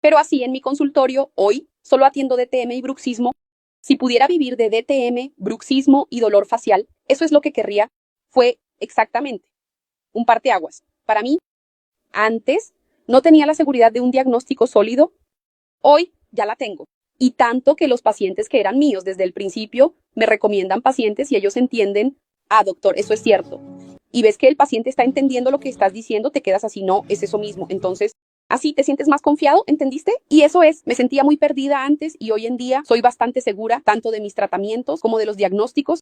Pero así en mi consultorio, hoy, solo atiendo DTM y bruxismo. Si pudiera vivir de DTM, bruxismo y dolor facial, eso es lo que querría. Fue exactamente un parteaguas. Para mí, antes no tenía la seguridad de un diagnóstico sólido, hoy ya la tengo. Y tanto que los pacientes que eran míos desde el principio me recomiendan pacientes y ellos entienden, ah, doctor, eso es cierto. Y ves que el paciente está entendiendo lo que estás diciendo, te quedas así, no, es eso mismo. Entonces, así te sientes más confiado, ¿entendiste? Y eso es, me sentía muy perdida antes y hoy en día soy bastante segura tanto de mis tratamientos como de los diagnósticos.